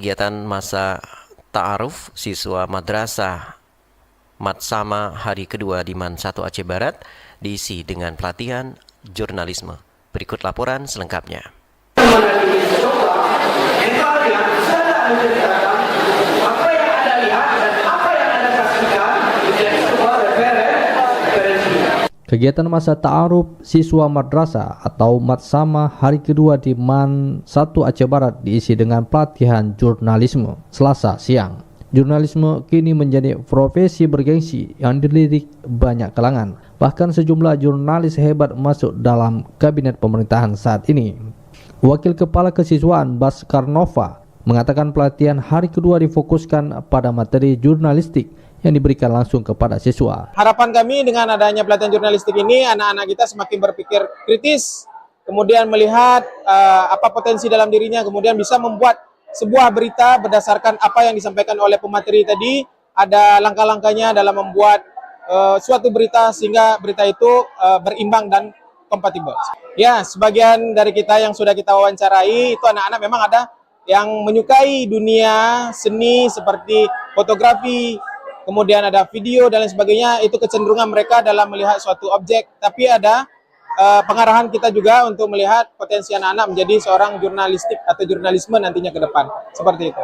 Kegiatan masa ta'aruf siswa madrasah Matsama hari kedua di MAN 1 Aceh Barat diisi dengan pelatihan jurnalisme. Berikut laporan selengkapnya. Kegiatan masa ta'aruf siswa madrasah atau Matsama hari kedua di MAN 1 Aceh Barat diisi dengan pelatihan jurnalisme Selasa siang. Jurnalisme kini menjadi profesi bergengsi yang dilirik banyak kalangan. Bahkan sejumlah jurnalis hebat masuk dalam kabinet pemerintahan saat ini. Wakil Kepala Kesiswaan Baskar Nova mengatakan pelatihan hari kedua difokuskan pada materi jurnalistik yang diberikan langsung kepada siswa. Harapan kami dengan adanya pelatihan jurnalistik ini, anak-anak kita semakin berpikir kritis, kemudian melihat apa potensi dalam dirinya, kemudian bisa membuat sebuah berita berdasarkan apa yang disampaikan oleh pemateri tadi, ada langkah-langkahnya dalam membuat suatu berita sehingga berita itu berimbang dan kompatibel. Ya, sebagian dari kita yang sudah kita wawancarai itu anak-anak memang ada yang menyukai dunia seni seperti fotografi, kemudian ada video dan lain sebagainya. Itu kecenderungan mereka dalam melihat suatu objek, tapi ada pengarahan kita juga untuk melihat potensi anak-anak menjadi seorang jurnalistik atau jurnalisme nantinya ke depan, seperti itu.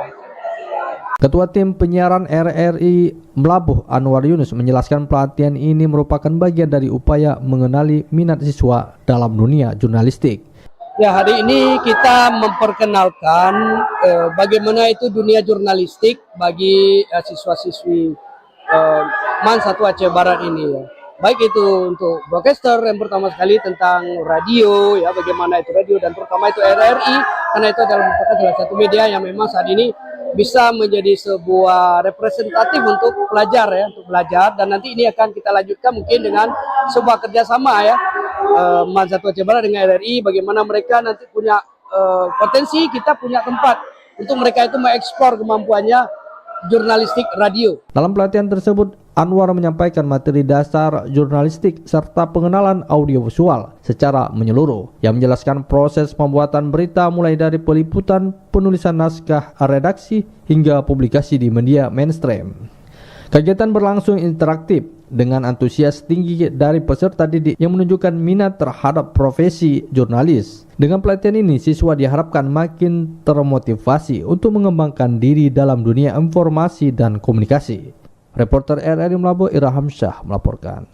Ketua Tim Penyiaran RRI Melabuh Anwar Yunus menjelaskan pelatihan ini merupakan bagian dari upaya mengenali minat siswa dalam dunia jurnalistik. Ya, hari ini kita memperkenalkan bagaimana itu dunia jurnalistik bagi siswa-siswi MAN 1 Aceh Barat ini ya. Baik itu untuk broadcaster yang pertama sekali tentang radio ya, bagaimana itu radio, dan terutama itu RRI karena itu adalah merupakan salah satu media yang memang saat ini bisa menjadi sebuah representatif untuk pelajar ya, untuk belajar, dan nanti ini akan kita lanjutkan mungkin dengan sebuah kerjasama ya MAN 1 Aceh Barat dengan RRI, bagaimana mereka nanti punya potensi, kita punya tempat untuk mereka itu mengeksplor kemampuannya jurnalistik radio. Dalam pelatihan tersebut, Anwar menyampaikan materi dasar jurnalistik serta pengenalan audiovisual secara menyeluruh yang menjelaskan proses pembuatan berita mulai dari peliputan, penulisan naskah redaksi hingga publikasi di media mainstream. Kegiatan berlangsung interaktif dengan antusias tinggi dari peserta didik yang menunjukkan minat terhadap profesi jurnalis. Dengan pelatihan ini, siswa diharapkan makin termotivasi untuk mengembangkan diri dalam dunia informasi dan komunikasi. Reporter RRI Melabuh Irham Syah melaporkan.